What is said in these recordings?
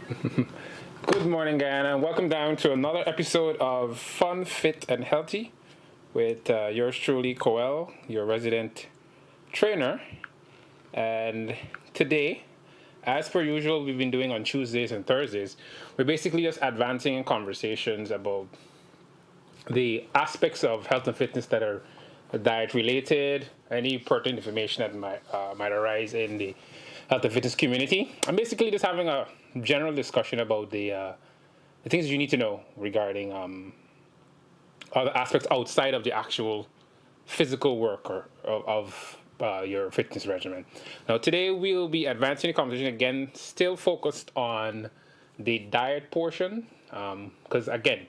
Good morning, Guyana, and welcome down to another episode of Fun, Fit, and Healthy with yours truly, Coel, your resident trainer. And today, as per usual, we've been doing on Tuesdays and Thursdays, we're basically just advancing in conversations about the aspects of health and fitness that are diet related, any pertinent information that might arise in the health and fitness community. I'm basically just having a general discussion about the things you need to know regarding other aspects outside of the actual physical work of your fitness regimen. Now, today we'll be advancing the conversation again, still focused on the diet portion, because again,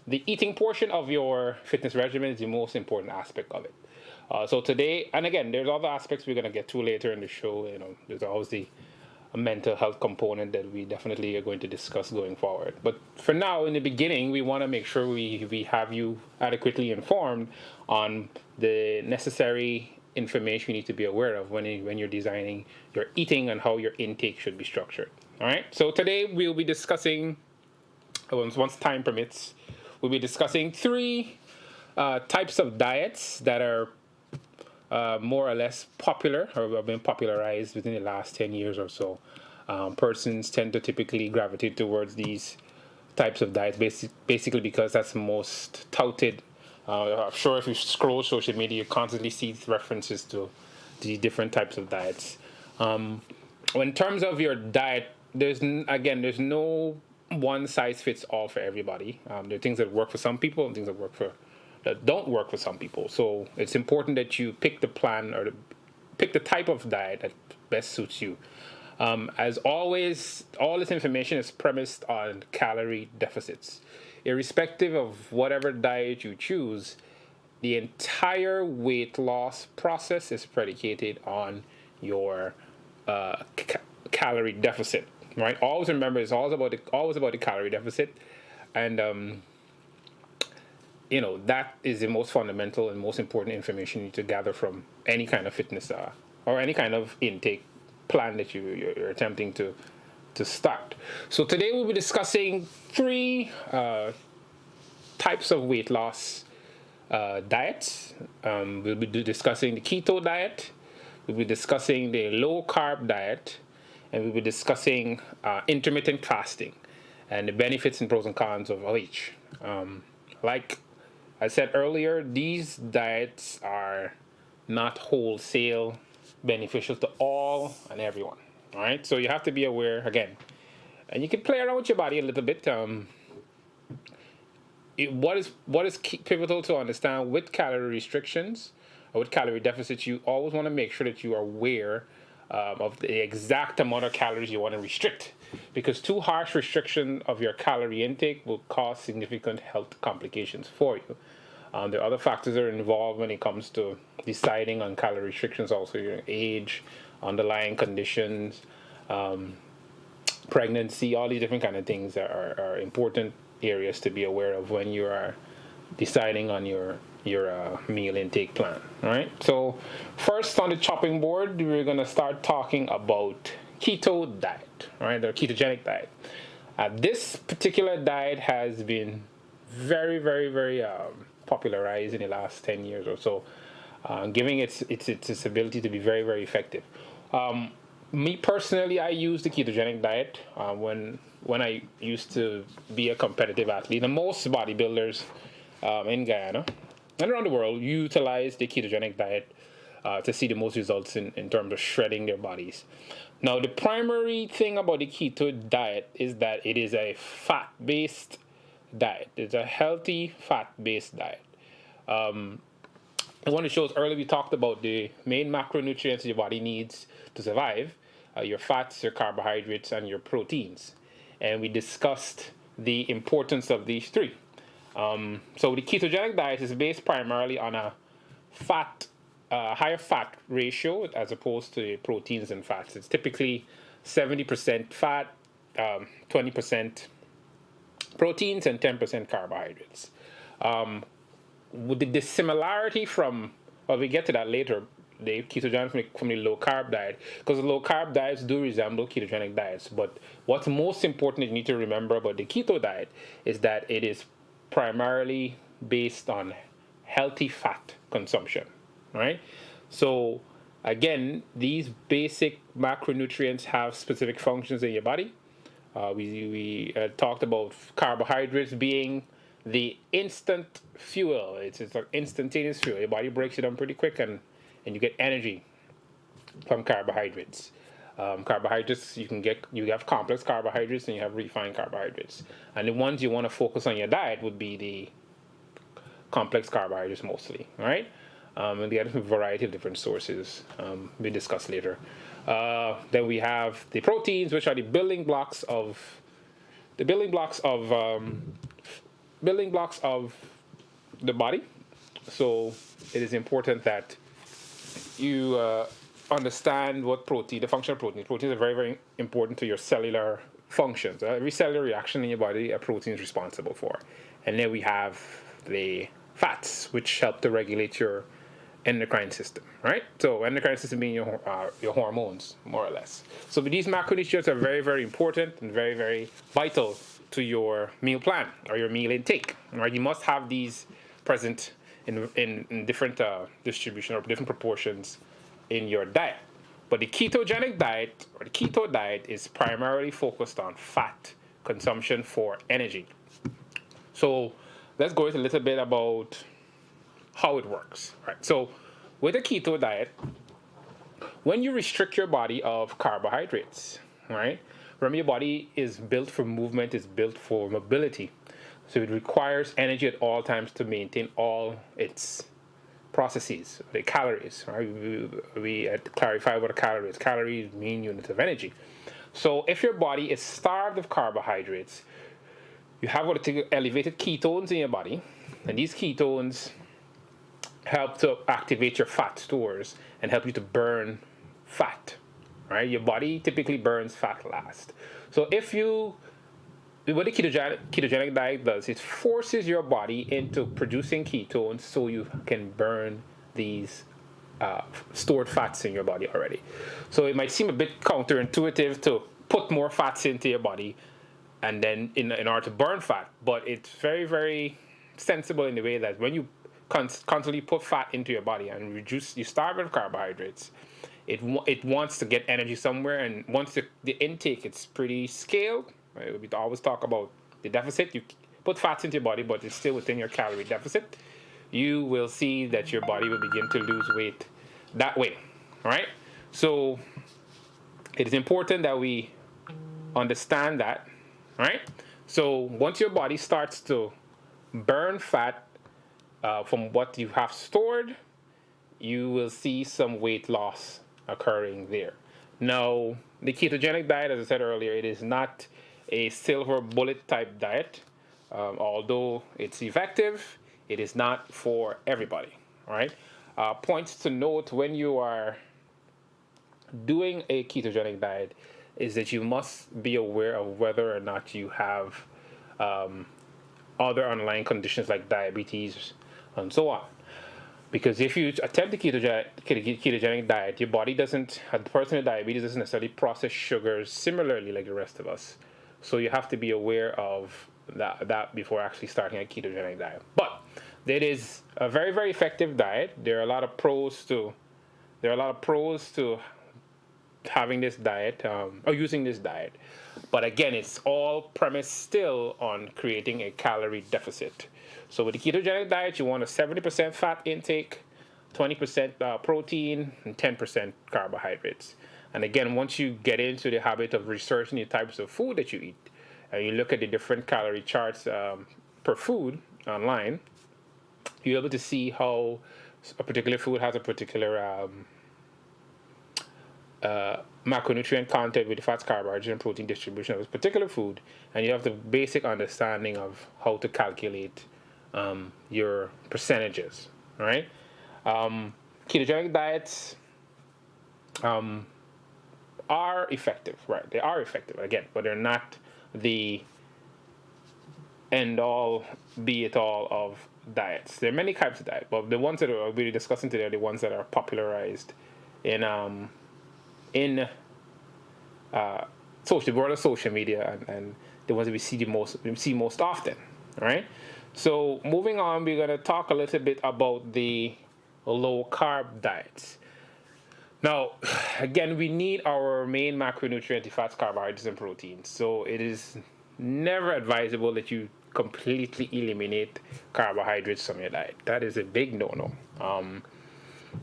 the eating portion of your fitness regimen is the most important aspect of it. So today, and again, there's other aspects we're going to get to later in the show. There's always the mental health component that we definitely are going to discuss going forward. But for now, in the beginning, we want to make sure we have you adequately informed on the necessary information you need to be aware of when you're designing your eating and how your intake should be structured. All right. So today we'll be discussing, once time permits, we'll be discussing three types of diets that are more or less popular or have been popularized within the last 10 years or so. Persons tend to typically gravitate towards these types of diets basically because that's the most touted. I'm sure if you scroll social media, you constantly see references to the different types of diets. In terms of your diet, there's no one size fits all for everybody. There are things that work for some people and things that don't work for some people. So it's important that you pick the plan or pick the type of diet that best suits you. As always, all this information is premised on calorie deficits. Irrespective of whatever diet you choose, the entire weight loss process is predicated on your calorie deficit. Right? Always remember, it's always about the calorie deficit, and that is the most fundamental and most important information you need to gather from any kind of fitness or any kind of intake plan that you're attempting to start. So today we'll be discussing three types of weight loss diets. We'll be discussing the keto diet, we'll be discussing the low carb diet, and we'll be discussing intermittent fasting and the benefits and pros and cons of each. Like I said earlier, these diets are not wholesale beneficial to all and everyone. All right, so you have to be aware again, and you can play around with your body a little bit. What is pivotal to understand with calorie restrictions or with calorie deficits, you always want to make sure that you are aware of the exact amount of calories you want to restrict, because too harsh restriction of your calorie intake will cause significant health complications for you. There are other factors that are involved when it comes to deciding on calorie restrictions, also your age, underlying conditions, pregnancy, all these different kind of things are important areas to be aware of when you are deciding on your meal intake plan. All right. So first on the chopping board, we're going to start talking about keto diet, right? The ketogenic diet. This particular diet has been very, very, very popularized in the last 10 years or so, giving its ability to be very, very effective. Me personally, I use the ketogenic diet when I used to be a competitive athlete. And most bodybuilders in Guyana and around the world utilize the ketogenic diet to see the most results in terms of shredding their bodies. Now, the primary thing about the keto diet is that it is a fat-based diet. It's a healthy fat-based diet. And one of the shows earlier, we talked about the main macronutrients your body needs to survive, your fats, your carbohydrates, and your proteins. And we discussed the importance of these three. So the ketogenic diet is based primarily on a higher fat ratio as opposed to proteins and fats. It's typically 70% fat, 20% proteins, and 10% carbohydrates. With the similarity from, well, we get to that later, the ketogenic from the low carb diet, because the low carb diets do resemble ketogenic diets. But what's most important you need to remember about the keto diet is that it is primarily based on healthy fat consumption, right? So again, these basic macronutrients have specific functions in your body. We talked about carbohydrates being the instant fuel. It's like instantaneous fuel. Your body breaks it down pretty quick, and you get energy from carbohydrates. Carbohydrates, you have complex carbohydrates and you have refined carbohydrates. And the ones you want to focus on your diet would be the complex carbohydrates mostly, right? And they have a variety of different sources we discuss later. Then we have the proteins, which are the building blocks of the body. So it is important that you understand what the function of protein. Proteins are very, very important to your cellular functions. Every cellular reaction in your body, a protein is responsible for. And then we have the fats, which help to regulate your endocrine system, right? So endocrine system being your hormones, more or less. So these macronutrients are very, very important and very, very vital to your meal plan or your meal intake, right? You must have these present in different distribution or different proportions in your diet. But the ketogenic diet or the keto diet is primarily focused on fat consumption for energy. So let's go into a little bit about how it works, right? So with a keto diet, when you restrict your body of carbohydrates, right? Remember, your body is built for movement, it's built for mobility. So it requires energy at all times to maintain all its processes, the calories, right? We clarify what a calorie is. Calories mean units of energy. So if your body is starved of carbohydrates, you have what elevated ketones in your body, and these ketones help to activate your fat stores and help you to burn fat, right? Your body typically burns fat last. So what the ketogenic diet does, it forces your body into producing ketones so you can burn these stored fats in your body already. So it might seem a bit counterintuitive to put more fats into your body and then in order to burn fat, but it's very, very sensible in the way that when you constantly put fat into your body and you starve of carbohydrates, it wants to get energy somewhere, and once the intake, it's pretty scaled. Right? We always talk about the deficit. You put fats into your body, but it's still within your calorie deficit. You will see that your body will begin to lose weight that way. All right? So it is important that we understand that. Right? So once your body starts to burn fat from what you have stored, you will see some weight loss occurring there. Now, the ketogenic diet, as I said earlier, it is not a silver bullet type diet. Although it's effective, it is not for everybody. All right? Points to note when you are doing a ketogenic diet is that you must be aware of whether or not you have other underlying conditions like diabetes and so on. Because if you attempt the ketogenic diet, your body doesn't, a person with diabetes doesn't necessarily process sugars similarly like the rest of us. So you have to be aware of that before actually starting a ketogenic diet. But it is a very, very effective diet. There are a lot of pros to having this diet or using this diet. But again, it's all premised still on creating a calorie deficit. So with the ketogenic diet, you want a 70% fat intake, 20% protein, and 10% carbohydrates. And again, once you get into the habit of researching the types of food that you eat, and you look at the different calorie charts per food online, you're able to see how a particular food has a particular macronutrient content with the fats, carbohydrates, and protein distribution of this particular food, and you have the basic understanding of how to calculate your percentages, right? Ketogenic diets are effective, right? They are effective, again, but they're not the end-all, be-it-all of diets. There are many types of diet, but the ones that we're really discussing today are the ones that are popularized in the world of social media, and the ones that we see most often. All right. So moving on, we're going to talk a little bit about the low carb diets. Now, again, we need our main macronutrient, the fats, carbohydrates, and proteins. So it is never advisable that you completely eliminate carbohydrates from your diet. That is a big no-no.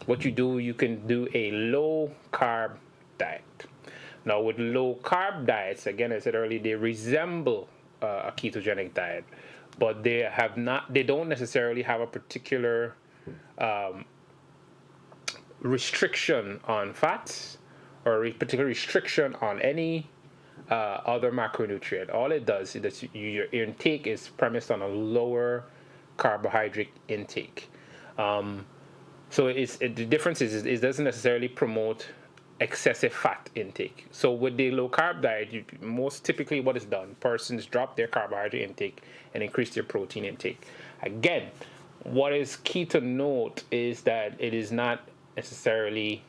What you can do a low carb diet. Now, with low carb diets, again, I said earlier, they resemble a ketogenic diet, but they don't necessarily have a particular restriction on fats or a particular restriction on any other macronutrient. All it does is that your intake is premised on a lower carbohydrate intake. So the difference is it doesn't necessarily promote excessive fat intake. So with the low carb diet, most typically what is done, persons drop their carbohydrate intake and increase their protein intake. Again, what is key to note is that it is not necessarily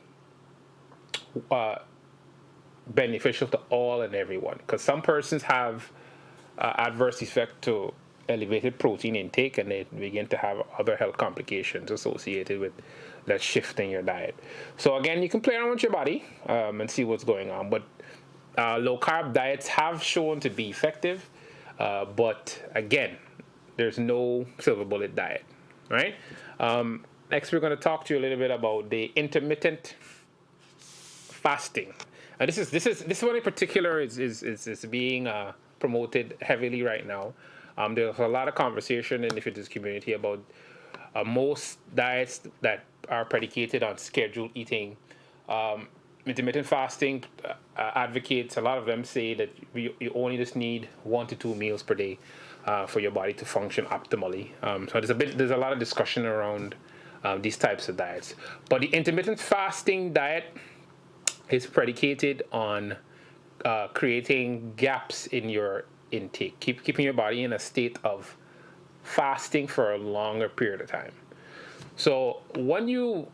beneficial to all and everyone, because some persons have adverse effect to elevated protein intake, and they begin to have other health complications associated with that shift in your diet. So again, you can play around with your body and see what's going on, but low carb diets have shown to be effective, but again, there's no silver bullet diet, right? Next, we're going to talk to you a little bit about the intermittent fasting. And this one in particular is being promoted heavily right now. There's a lot of conversation in the fitness community about most diets that are predicated on scheduled eating. Intermittent fasting advocates, a lot of them say that you only just need 1 to 2 meals per day for your body to function optimally. So there's a lot of discussion around these types of diets. But the intermittent fasting diet is predicated on creating gaps in your intake, keeping your body in a state of fasting for a longer period of time. So when you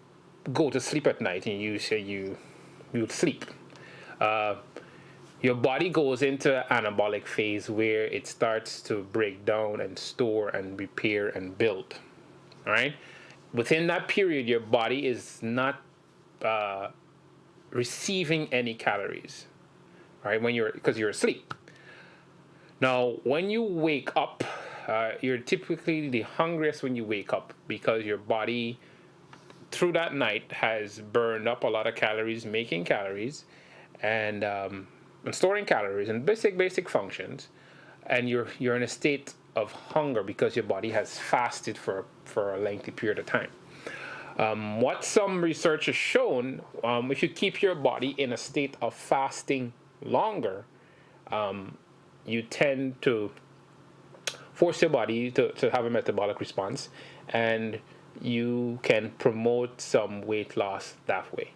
go to sleep at night and you say you sleep, your body goes into an anabolic phase where it starts to break down and store and repair and build. All right. Within that period, your body is not receiving any calories, right? Because you're asleep. Now, when you wake up, you're typically the hungriest when you wake up, because your body through that night has burned up a lot of calories, making calories, and storing calories and basic functions, and you're in a state of hunger because your body has fasted for a lengthy period of time. What some research has shown, if you keep your body in a state of fasting longer, you tend to force your body to have a metabolic response, and you can promote some weight loss that way.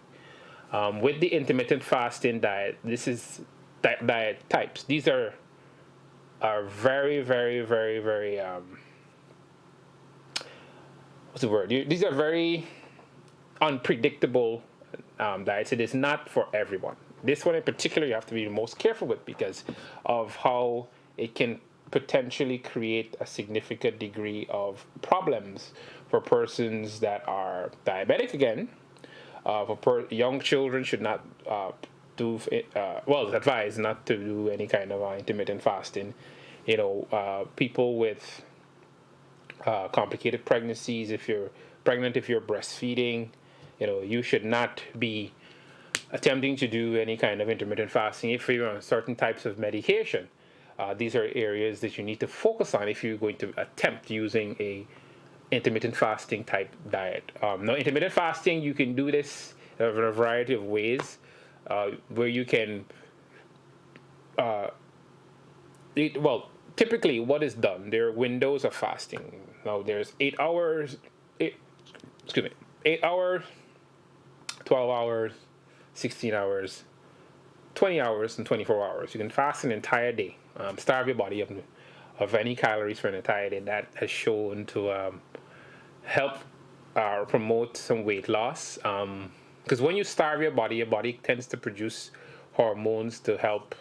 With the intermittent fasting diet, this is diet types. These are very, very, very, very what's the word? These are very unpredictable diets. It is not for everyone. This one in particular, you have to be most careful with because of how it can potentially create a significant degree of problems for persons that are diabetic again. Young children should not it's advised not to do any kind of intermittent fasting. People with complicated pregnancies, if you're pregnant, if you're breastfeeding, you should not be attempting to do any kind of intermittent fasting if you're on certain types of medication. These are areas that you need to focus on if you're going to attempt using a intermittent fasting type diet. Now, intermittent fasting, you can do this in a variety of ways, where you can typically what is done, there are windows of fasting. Now, there's 8 hours, 8 hours, 12 hours, 16 hours, 20 hours, and 24 hours. You can fast an entire day, starve your body of any calories from the diet, and that has shown to help promote some weight loss. Because when you starve your body tends to produce hormones to help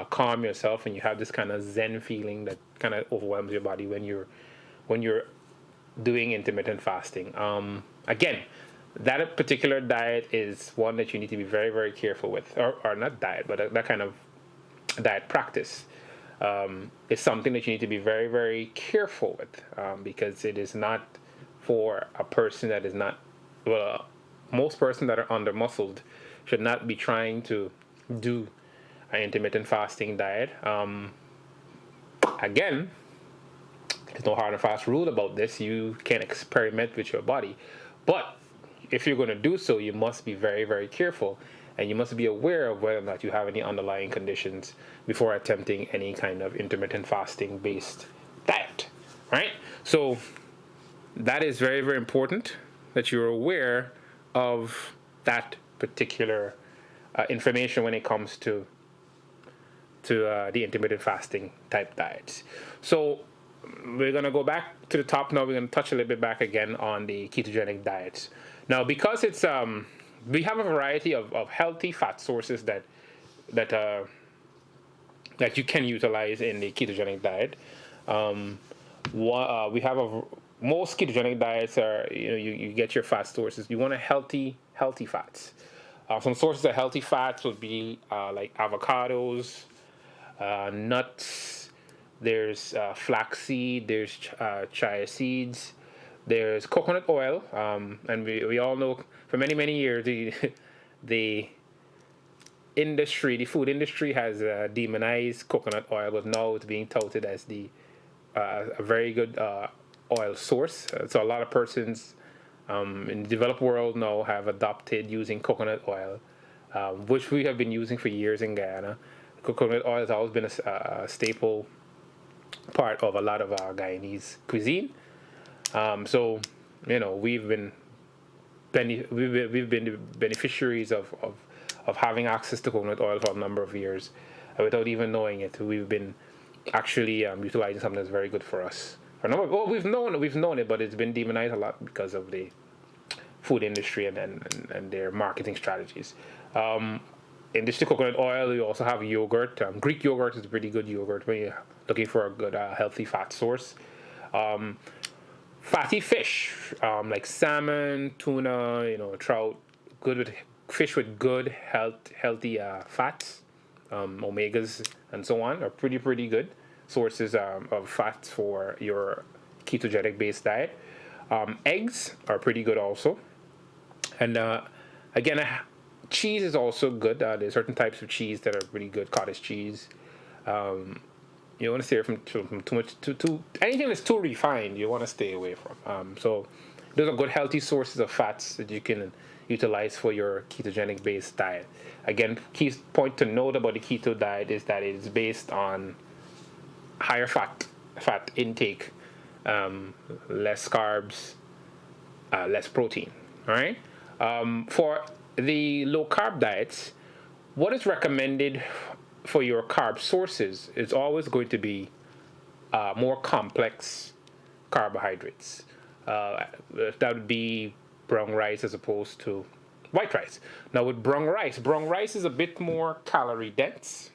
calm yourself, and you have this kind of zen feeling that kind of overwhelms your body when you're doing intermittent fasting. Again, that particular diet is one that you need to be very, very careful with, or not diet, but that kind of diet practice is something that you need to be very, very careful with, because it is not for a person that is not, well, most persons that are under muscled should not be trying to do an intermittent fasting diet. Again, there's no hard and fast rule about this. You can experiment with your body. But if you're going to do so, you must be very, very careful. And you must be aware of whether or not you have any underlying conditions before attempting any kind of intermittent fasting based diet. Right? So that is very, very important that you're aware of that particular information when it comes to the intermittent fasting type diets. So we're going to go back to the top now. We're going to touch a little bit back again on the ketogenic diets. Now, because it's we have a variety of healthy fat sources that you can utilize in the ketogenic diet. We have most ketogenic diets are, you get your fat sources. You want a healthy fats. Some sources of healthy fats would be like avocados, nuts. There's flaxseed, there's chia seeds, there's coconut oil, and we all know for many, many years the food industry has demonized coconut oil, but now it's being touted as a very good oil source. So a lot of persons in the developed world now have adopted using coconut oil, which we have been using for years in Guyana. Coconut oil has always been a staple part of a lot of our Guyanese cuisine. So we've been the beneficiaries of having access to coconut oil for a number of years, without even knowing it. We've been actually utilizing something that's very good for us. We've known it, but it's been demonized a lot because of the food industry and their marketing strategies. In addition to coconut oil, we also have yogurt. Greek yogurt is a pretty good yogurt when you're looking for a good healthy fat source. Fatty fish, like salmon, tuna, trout, fish with good healthy fats, omegas and so on, are pretty good sources of fats for your ketogenic based diet. Eggs are pretty good also, and again, cheese is also good. There's certain types of cheese that are pretty good. Cottage cheese. You want to stay from too much too anything that's too refined. You want to stay away from. So those are good healthy sources of fats that you can utilize for your ketogenic based diet. Again, key point to note about the keto diet is that it is based on higher fat intake, less carbs, less protein. All right. For the low carb diets, what is recommended for your carb sources is always going to be more complex carbohydrates. That would be brown rice as opposed to white rice. Now with brown rice is a bit more calorie dense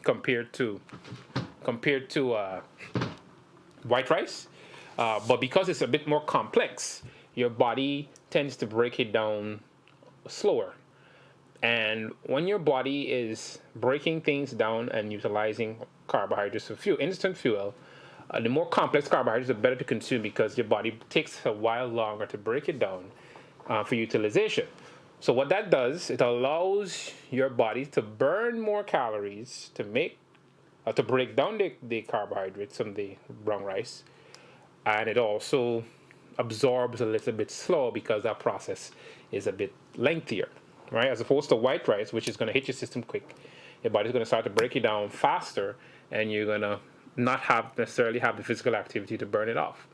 compared to white rice, but because it's a bit more complex, your body tends to break it down slower. And when your body is breaking things down and utilizing carbohydrates for instant fuel, the more complex carbohydrates are better to consume because your body takes a while longer to break it down for utilization. So what that does, it allows your body to burn more calories to break down the carbohydrates from the brown rice, and it also absorbs a little bit slow because that process is a bit lengthier, right? As opposed to white rice, which is going to hit your system quick. Your body's going to start to break it down faster, and you're going to not necessarily have the physical activity to burn it off,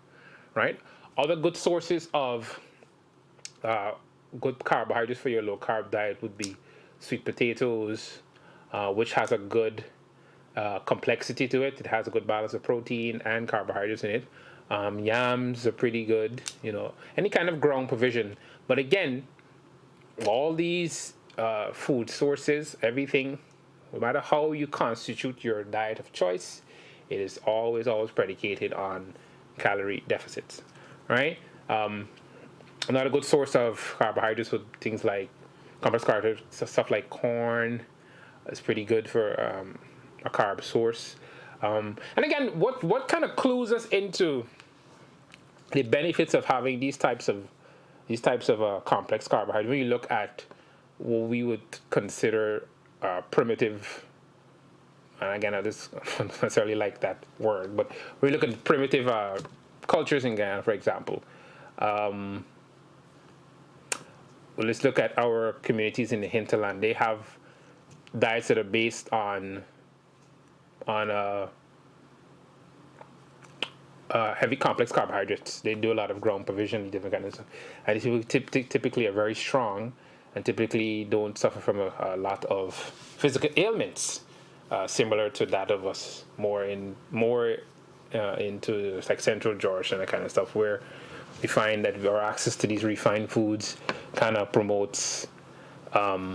right? Other good sources of good carbohydrates for your low carb diet would be sweet potatoes, which has a good complexity to it. It has a good balance of protein and carbohydrates in it. Yams are pretty good, any kind of ground provision. But again, all these food sources, everything, no matter how you constitute your diet of choice, it is always predicated on calorie deficits, right? Another good source of carbohydrates with things like complex carbohydrates, stuff like corn is pretty good for a carb source. And again, what kind of clues us into the benefits of having these types of complex carbohydrates? When you look at what we would consider primitive, and again, I just don't necessarily like that word, but when we look at primitive cultures in Ghana, for example, let's look at our communities in the hinterland. They have diets that are based on heavy complex carbohydrates. They do a lot of ground provision, different kinds of stuff, and these people typically are very strong and typically don't suffer from a lot of physical ailments, similar to that of us more into like Central Georgia and that kind of stuff, where we find that our access to these refined foods kind of promotes a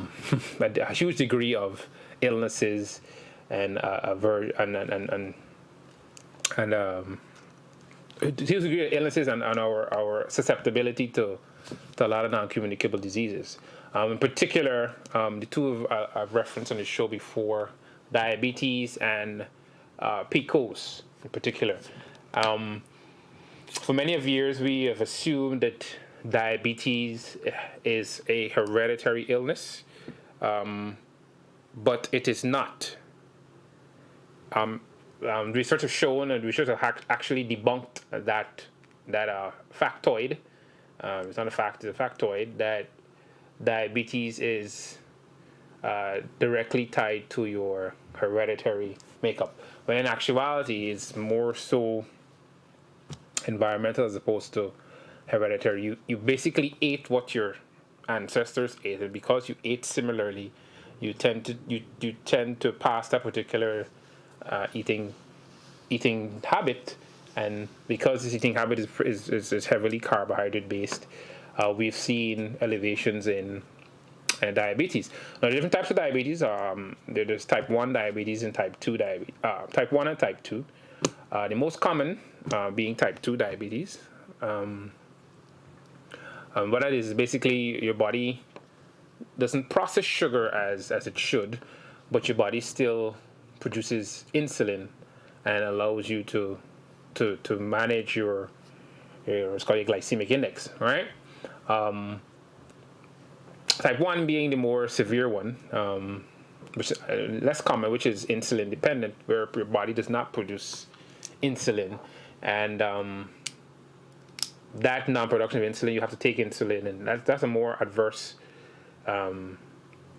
huge degree of illnesses and huge degree of illnesses and our susceptibility to a lot of non-communicable diseases. In particular, the two I've referenced on the show before, diabetes and PCOS in particular. For many of years, we have assumed that diabetes is a hereditary illness, but it is not. Research has shown, and research has actually debunked that factoid. It's not a fact; it's a factoid that diabetes is directly tied to your hereditary makeup, when in actuality it's more so environmental as opposed to hereditary. You basically ate what your ancestors ate, and because you ate similarly, you tend to pass that particular eating habit. And because this eating habit is heavily carbohydrate based, we've seen elevations in diabetes. Now, different types of diabetes. There's type 1 diabetes and type 2 diabetes. Type 1 and type 2. The most common being type 2 diabetes. What that is basically your body doesn't process sugar as it should, but your body still produces insulin and allows you to manage your it's called your glycemic index, right? Type 1 being the more severe one, which is less common, which is insulin dependent, where your body does not produce insulin, and that non-production of insulin, you have to take insulin, and that's a more adverse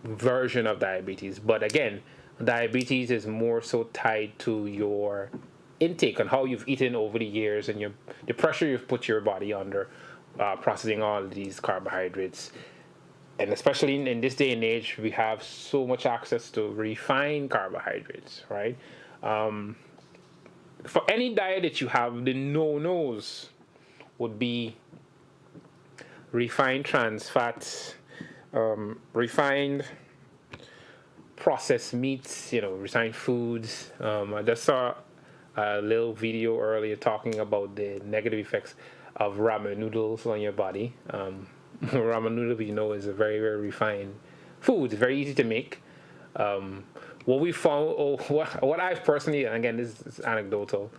version of diabetes. But again, diabetes is more so tied to your intake and how you've eaten over the years, and the pressure you've put your body under processing all of these carbohydrates. And especially in this day and age, we have so much access to refined carbohydrates, right? For any diet that you have, the no-nos would be refined trans fats, refined processed meats, refined foods. I just saw a little video earlier talking about the negative effects of ramen noodles on your body. Ramen noodle, is a very, very refined food. It's very easy to make. What we found, what I've personally, and again, this is anecdotal,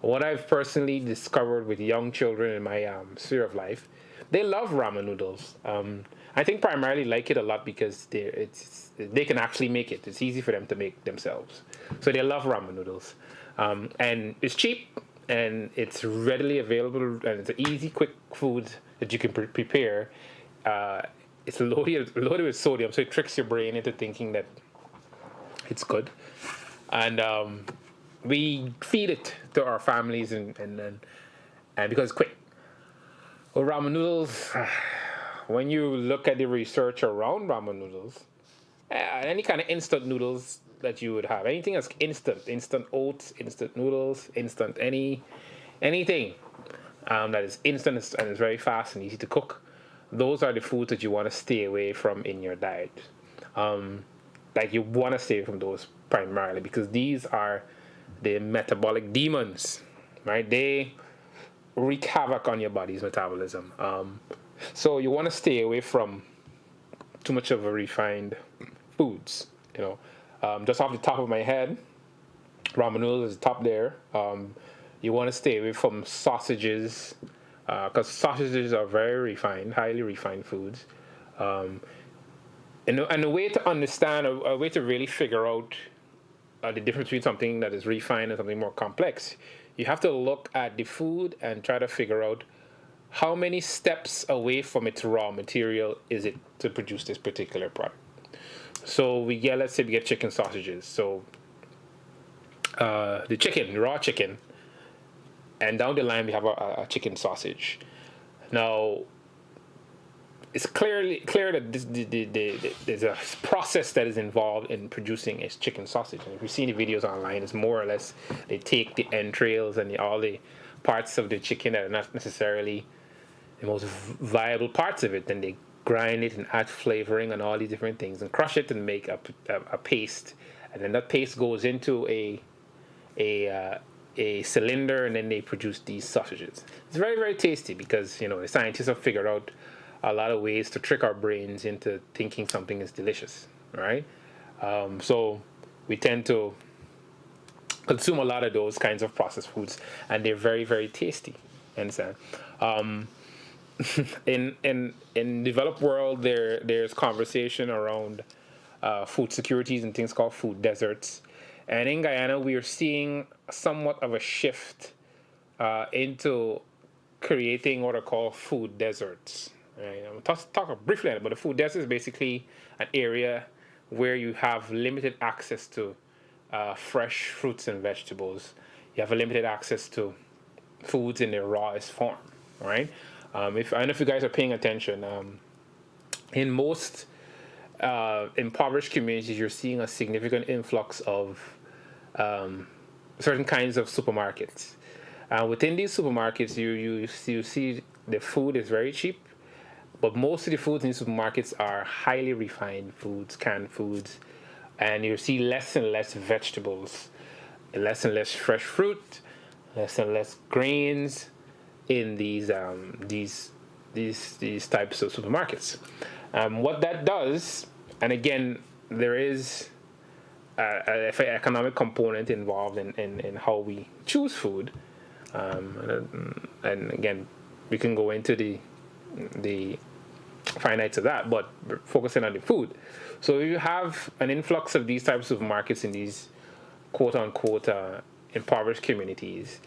what I've personally discovered with young children in my sphere of life, they love ramen noodles. I think primarily like it a lot because they can actually make it. It's easy for them to make themselves. So they love ramen noodles. And it's cheap, and it's readily available, and it's an easy, quick food that you can prepare. It's loaded with sodium, so it tricks your brain into thinking that it's good. And we feed it to our families, and because it's quick. Well, ramen noodles, when you look at the research around ramen noodles, any kind of instant noodles, that you would have. Anything that's instant oats, instant noodles, instant anything that is instant and is very fast and easy to cook. Those are the foods that you want to stay away from in your diet. Like you want to stay away from those primarily because these are the metabolic demons, right? They wreak havoc on your body's metabolism. So you want to stay away from too much of a refined foods. Just off the top of my head, ramen noodles is top there. You want to stay away from sausages because sausages are very refined, highly refined foods. And a way to understand, a way to really figure out the difference between something that is refined and something more complex, you have to look at the food and try to figure out how many steps away from its raw material is it to produce this particular product. So let's say we get chicken sausages. So the raw chicken, and down the line we have a chicken sausage. Now, it's clear that there's a process that is involved in producing a chicken sausage. And if you've seen the videos online, it's more or less they take the entrails and all the parts of the chicken that are not necessarily the most viable parts of it, then they grind it and add flavoring and all these different things and crush it and make a paste. And then that paste goes into a cylinder, and then they produce these sausages. It's very, very tasty because the scientists have figured out a lot of ways to trick our brains into thinking something is delicious, right? So we tend to consume a lot of those kinds of processed foods, and they're very, very tasty. Understand? In developed world, there's conversation around food securities and things called food deserts. And in Guyana, we are seeing somewhat of a shift into creating what are called food deserts. Right? I'm going to talk briefly about the food desert. Is basically an area where you have limited access to fresh fruits and vegetables. You have a limited access to foods in their rawest form. Right? I don't know if you guys are paying attention. In most impoverished communities, you're seeing a significant influx of certain kinds of supermarkets. Within these supermarkets, you see the food is very cheap, but most of the foods in supermarkets are highly refined foods, canned foods, and you see less and less vegetables, less and less fresh fruit, less and less grains in these types of supermarkets. What that does, and again, there is an economic component involved in how we choose food, and again, we can go into the finites of that, but we're focusing on the food. So you have an influx of these types of markets in these quote-unquote impoverished communities,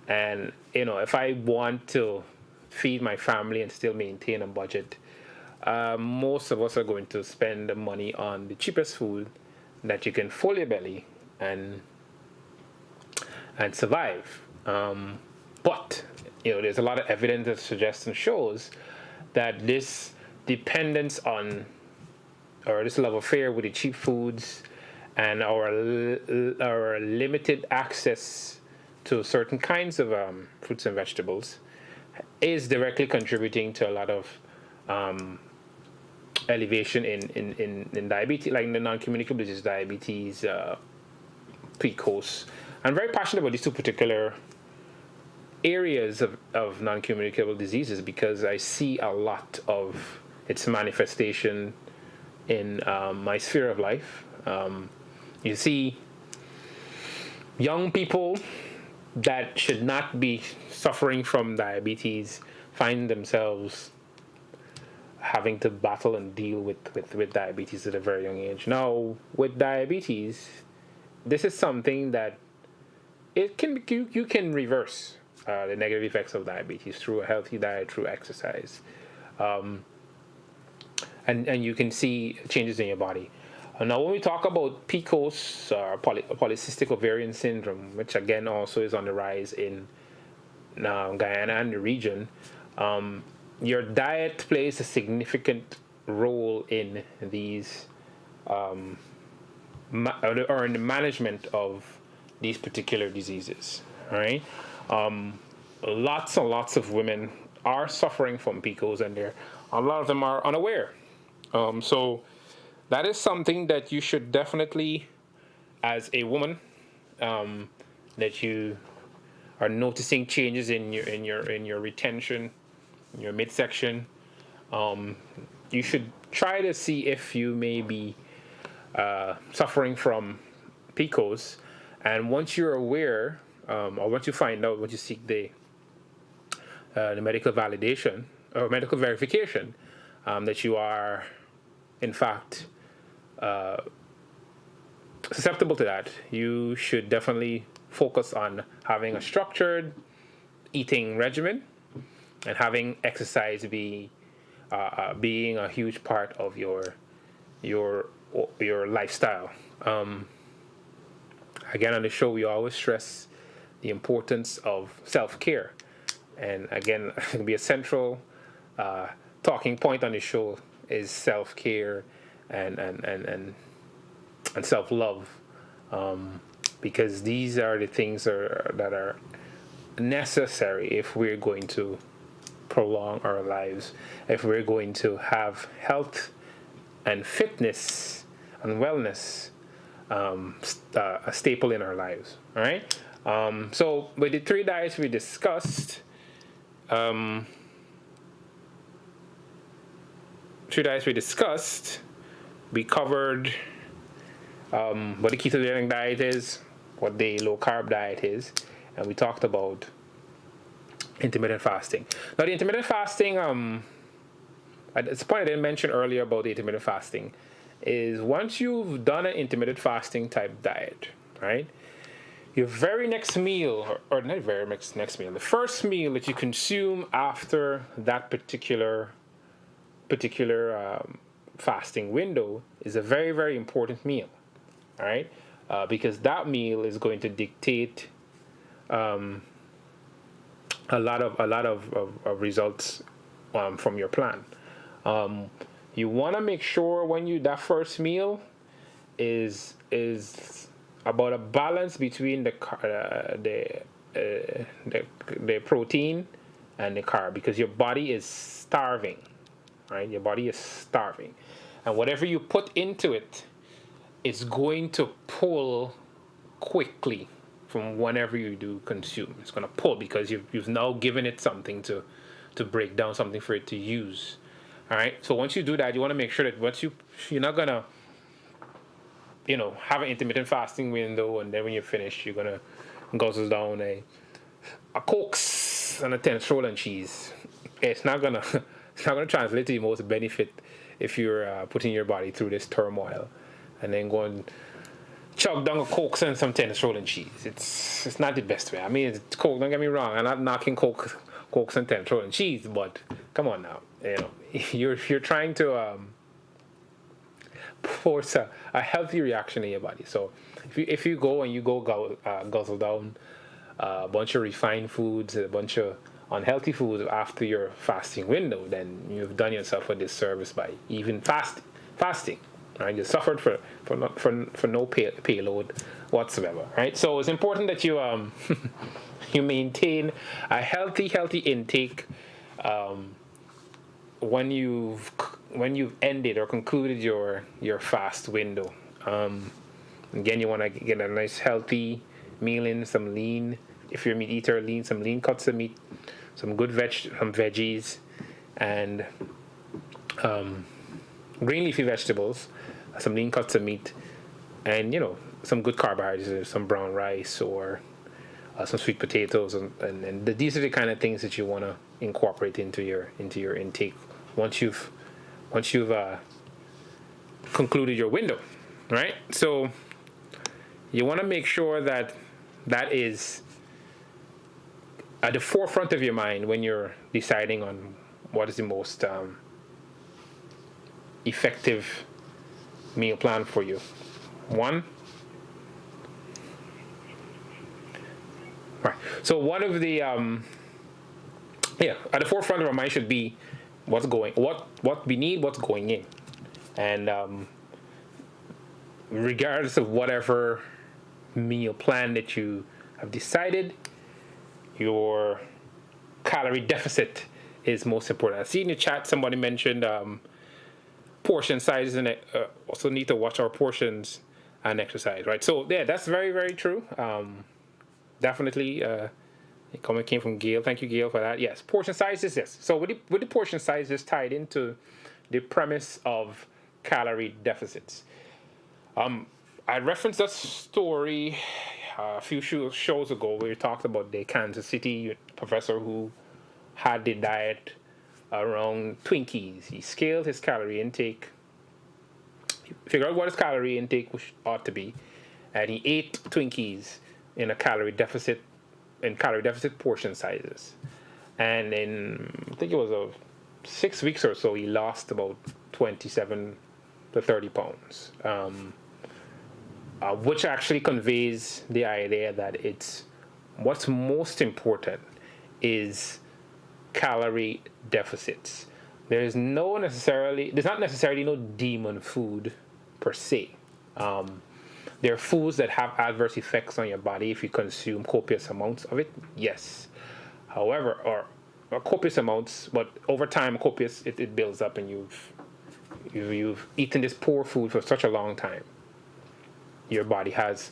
and if I want to feed my family and still maintain a budget, most of us are going to spend the money on the cheapest food that you can fill your belly and survive. But there's a lot of evidence that suggests and shows that this dependence on, or this love affair with the cheap foods and our limited access to certain kinds of fruits and vegetables is directly contributing to a lot of elevation in diabetes, like in the non-communicable disease, diabetes, PCOS. I'm very passionate about these two particular areas of non-communicable diseases because I see a lot of its manifestation in my sphere of life. You see young people that should not be suffering from diabetes find themselves having to battle and deal with diabetes at a very young age. Now, with diabetes, this is something that you can reverse the negative effects of diabetes through a healthy diet, through exercise, and you can see changes in your body. Now, when we talk about PCOS, polycystic ovarian syndrome, which again also is on the rise in Guyana and the region, your diet plays a significant role in these or in the management of these particular diseases. All right, lots and lots of women are suffering from PCOS, and a lot of them are unaware. So that is something that you should definitely, as a woman, that you are noticing changes in your retention, in your midsection. You should try to see if you may be suffering from PCOS, and once you're aware, or once you find out, once you seek the medical validation or medical verification that you are, in fact, susceptible to that, you should definitely focus on having a structured eating regimen and having exercise being a huge part of your lifestyle. Again, on the show, we always stress the importance of self-care, and again, it can be a central talking point on the show is self-care and self-love, because these are the things that are necessary if we're going to prolong our lives, if we're going to have health and fitness and wellness a staple in our lives. All right. So with the 3 diets we discussed, we covered what the ketogenic diet is, what the low carb diet is, and we talked about intermittent fasting. Now, the intermittent fasting, at this point I didn't mention earlier about the intermittent fasting, is once you've done an intermittent fasting type diet, right? Your very next meal, or not very next meal, the first meal that you consume after that particular fasting window is a very, very important meal, all right? Because that meal is going to dictate a lot of results from your plan. You want to make sure when that first meal is about a balance between the protein and the carb, because your body is starving, right? Your body is starving, and whatever you put into it, it's going to pull quickly from whenever you do consume. It's going to pull because you've now given it something to break down, something for it to use. All right. So once you do that, you want to make sure that you're not gonna, have an intermittent fasting window, and then when you're finished, you're gonna guzzle down a Cokes and a tennis roll and cheese. It's not gonna translate to the most benefit if you're putting your body through this turmoil, and then going chug down a Cokes and some tennis roll and cheese. It's not the best way. I mean, it's Coke. Don't get me wrong. I'm not knocking Cokes and tennis roll and cheese, but come on now. You're trying to force a healthy reaction in your body. So if you go guzzle down a bunch of refined foods, a bunch of unhealthy foods after your fasting window, then you've done yourself a disservice by even fasting. Right? You suffered for no payload whatsoever. Right? So it's important that you you maintain a healthy intake when you've ended or concluded your fast window. Again, you want to get a nice healthy meal in, some lean, if you're a meat eater, some lean cuts of meat, some good some veggies, and green leafy vegetables, some lean cuts of meat, and some good carbohydrates, some brown rice or some sweet potatoes, and these are the kind of things that you want to incorporate into your intake once you've concluded your window, right? So you want to make sure that is at the forefront of your mind when you're deciding on what is the most effective meal plan for you. Right. So one of the at the forefront of our mind should be what we need, what's going in, and regardless of whatever meal plan that you have decided, your calorie deficit is most important. I see in the chat somebody mentioned portion sizes, and also need to watch our portions and exercise, right? So yeah, that's very, very true. Definitely. It came from Gail. Thank you, Gail, for that. Yes, portion sizes. Yes. So with the portion sizes tied into the premise of calorie deficits. I referenced that story a few shows ago where we talked about the Kansas City professor who had the diet around Twinkies. He scaled his calorie intake, figured out what his calorie intake ought to be, and he ate Twinkies in calorie deficit portion sizes. And in, I think it was 6 weeks or so, he lost about 27 to 30 pounds. Which actually conveys the idea that what's most important is calorie deficits. There's not necessarily no demon food per se. There are foods that have adverse effects on your body if you consume copious amounts of it. Yes. However, or copious amounts, but over time, it builds up, and you've eaten this poor food for such a long time. Your body has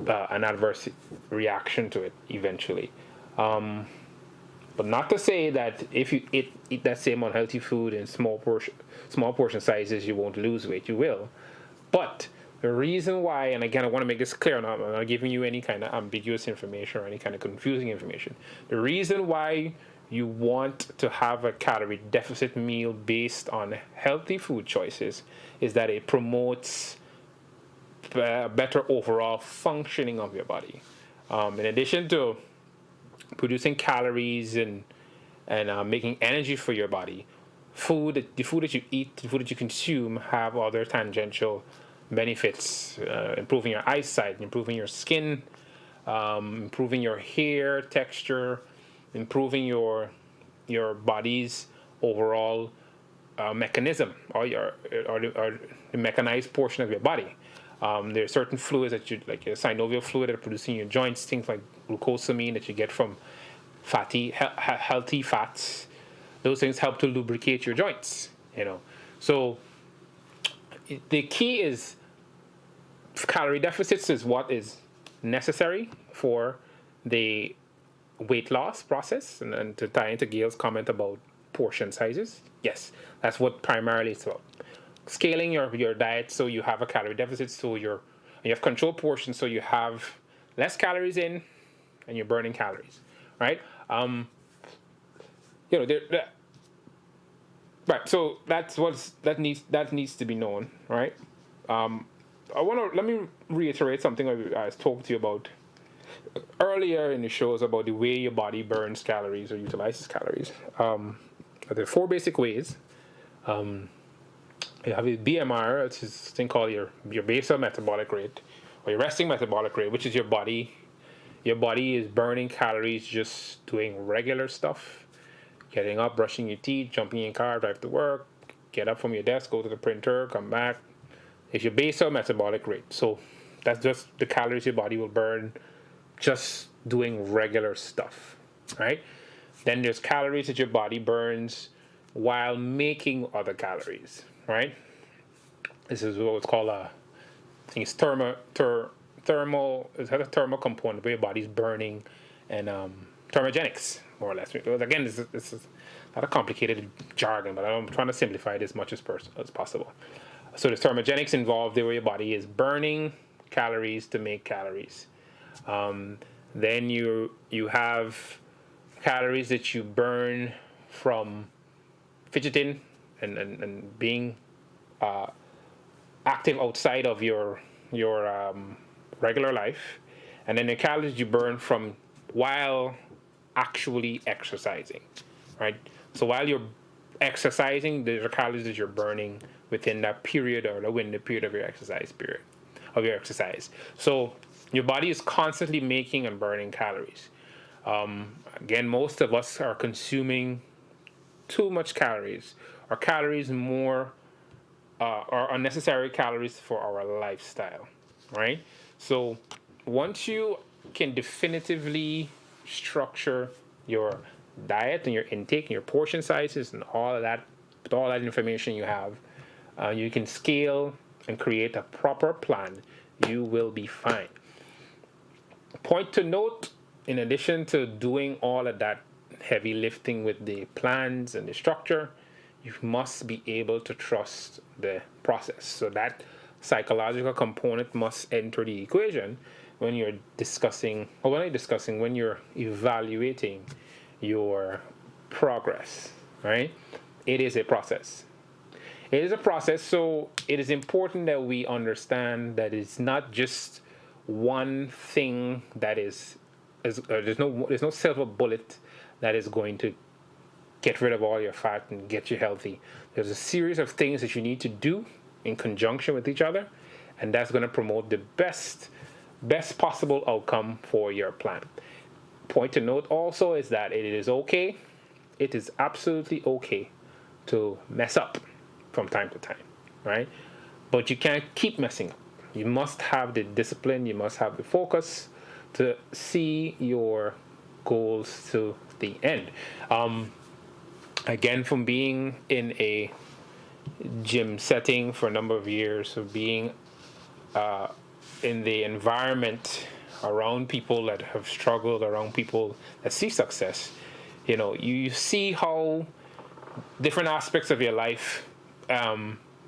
an adverse reaction to it eventually. But not to say that if you eat that same unhealthy food in small portion sizes, you won't lose weight. You will. But the reason why, and again, I want to make this clear, I'm not giving you any kind of ambiguous information or any kind of confusing information. The reason why you want to have a calorie deficit meal based on healthy food choices is that it promotes better overall functioning of your body. In addition to producing calories and making energy for your body, the food that you eat, the food that you consume, have other tangential benefits, improving your eyesight, improving your skin, improving your hair texture, improving your body's overall mechanism, or the mechanized portion of your body. There are certain fluids that like your synovial fluid that are producing your joints, things like glucosamine that you get from healthy fats. Those things help to lubricate your joints, So the key is calorie deficits is what is necessary for the weight loss process. And to tie into Gail's comment about portion sizes, yes, that's what primarily it's about. Scaling your diet so you have a calorie deficit, so you have controlled portions, so you have less calories in and you're burning calories, right? Right. So that needs to be known, right? Let me reiterate something I talked to you about earlier in the shows about the way your body burns calories or utilizes calories. There are 4 basic ways. You have a BMR, which is this thing called your basal metabolic rate, or your resting metabolic rate, which is your body. Your body is burning calories just doing regular stuff. Getting up, brushing your teeth, jumping in your car, drive to work, get up from your desk, go to the printer, come back. It's your basal metabolic rate. So that's just the calories your body will burn just doing regular stuff, right? Then there's calories that your body burns while making other calories, right? This is what's called thermal. It has a thermal component where your body's burning, and thermogenics, more or less. Because again, this is not a complicated jargon, but I'm trying to simplify it as much as possible. So there's thermogenics involved there where your body is burning calories to make calories. Then you have calories that you burn from fidgeting and being active outside of your regular life, and then the calories you burn from while actually exercising, right? So while you're exercising, there's calories that you're burning within that period or the window period of your exercise. So your body is constantly making and burning calories. Again, most of us are consuming too much calories, or calories more or unnecessary calories for our lifestyle, right? So once you can definitively structure your diet and your intake and your portion sizes and all of that, with all that information you have, you can scale and create a proper plan. You will be fine. Point to note, in addition to doing all of that heavy lifting with the plans and the structure, you must be able to trust the process. So that psychological component must enter the equation when you're discussing, or when you're evaluating your progress, right? It is a process. It is a process, so it is important that we understand that it's not just one thing that there's no silver bullet that is going to get rid of all your fat and get you healthy. There's a series of things that you need to do in conjunction with each other, and that's going to promote the best possible outcome for your plan. Point to note also is that it is absolutely okay to mess up from time to time, right? But you can't keep messing up. You must have the discipline, you must have the focus to see your goals to the end. Again, from being in a gym setting for a number of years, of being in the environment around people that have struggled, around people that see success, you see how different aspects of your life,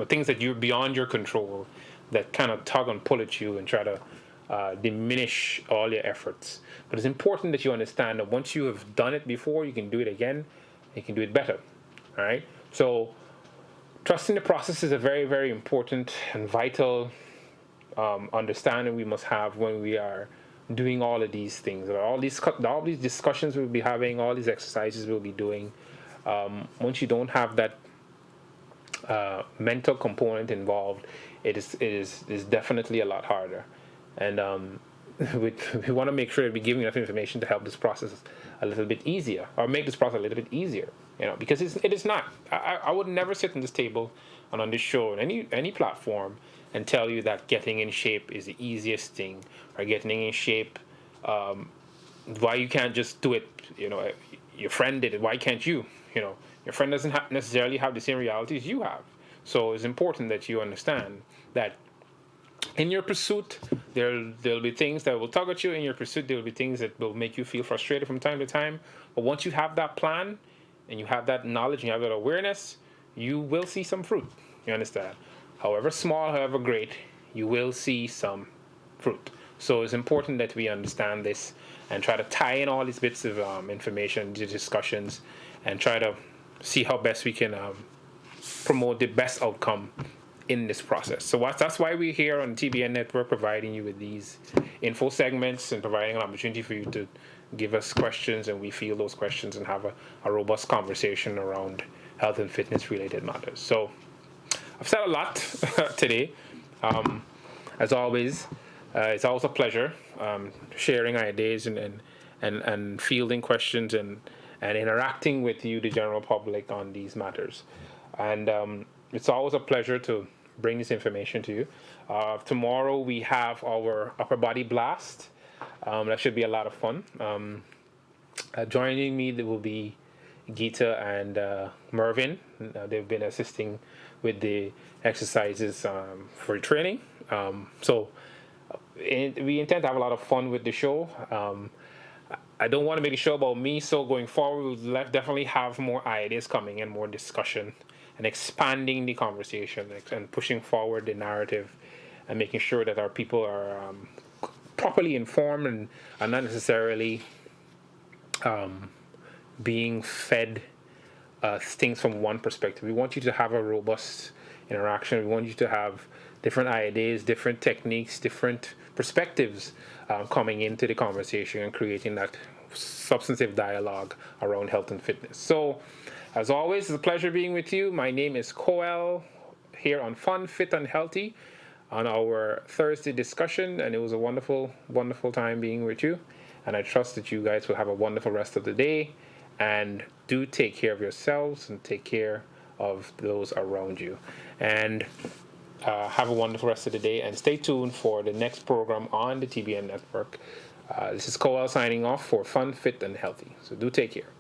things that you're beyond your control, that kind of tug and pull at you and try to diminish all your efforts. But it's important that you understand that once you have done it before, you can do it again. You can do it better. All right. So trusting the process is a very, very important and vital understanding we must have when we are doing all of these things, all these discussions we'll be having, all these exercises we'll be doing. Once you don't have that mental component involved, it is definitely a lot harder. And we want to make sure that we give enough information to help this process a little bit easier, or make this process a little bit easier. Because it is not. I would never sit on this table and on this show, on any platform, and tell you that getting in shape is the easiest thing, or getting in shape, why you can't just do it. Your friend did it, why can't you? Your friend doesn't necessarily have the same realities you have. So it's important that you understand that in your pursuit, there'll be things that will tug at you. In your pursuit, there'll be things that will make you feel frustrated from time to time. But once you have that plan, and you have that knowledge, and you have that awareness, you will see some fruit. You understand? However small, however great, you will see some fruit. So it's important that we understand this and try to tie in all these bits of information, these discussions, and try to see how best we can promote the best outcome in this process. So that's why we're here on the TBN Network, providing you with these info segments and providing an opportunity for you to give us questions, and we field those questions and have a robust conversation around health and fitness related matters. So I've said a lot today. As always, it's always a pleasure sharing ideas and fielding questions and interacting with you, the general public, on these matters. And it's always a pleasure to bring this information to you. Tomorrow we have our upper body blast. That should be a lot of fun. Joining me, there will be Geeta and Mervin. They've been assisting with the exercises for training. So we intend to have a lot of fun with the show. I don't want to make a show about me, so going forward, we'll definitely have more ideas coming and more discussion and expanding the conversation and pushing forward the narrative and making sure that our people are properly informed and are not necessarily being fed things from one perspective. We want you to have a robust interaction. We want you to have different ideas, different techniques, different perspectives coming into the conversation and creating that substantive dialogue around health and fitness. So, as always, it's a pleasure being with you. My name is Coel, here on Fun, Fit, and Healthy on our Thursday discussion, and it was a wonderful, wonderful time being with you. And I trust that you guys will have a wonderful rest of the day. And do take care of yourselves and take care of those around you. And have a wonderful rest of the day, and stay tuned for the next program on the TBN network. This is Coel signing off for Fun, Fit, and Healthy. So do take care.